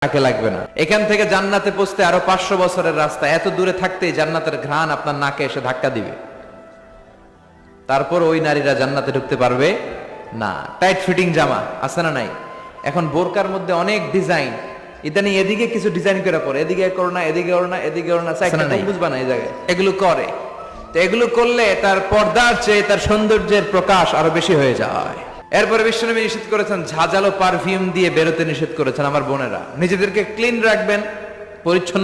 তাকে লাগবে না। এখান থেকে জান্নাতে পৌঁছতে আরো 500 বছরের রাস্তা, এত দূরে থাকতেই জান্নাতের ঘ্রাণ আপনার নাকে এসে ধাক্কা দিবে। তারপর ওই নারীরা জান্নাতে ঢুকতে পারবে না। টাইট ফিটিং জামা আছে না নাই? এখন বোরকার মধ্যে অনেক ডিজাইন, ইদানিং এদিকে কিছু ডিজাইন করে পরে, এদিকে করো না, এদিকে করো না, এদিকে করো না, বুঝবা না এই জায়গায় এগুলো করে। তো এগুলো করলে তার পর্দার চেয়ে তার সৌন্দর্যের প্রকাশ আরো বেশি হয়ে যায়। এরপরে বিশ্বনবী নিষেধ করেছেন, ঝাঁঝালো পারফিউম দিয়ে বেরোতে নিষেধ করেছেন। আমার বোনেরা, নিজেদেরকে ক্লিন রাখবেন, পরিচ্ছন্ন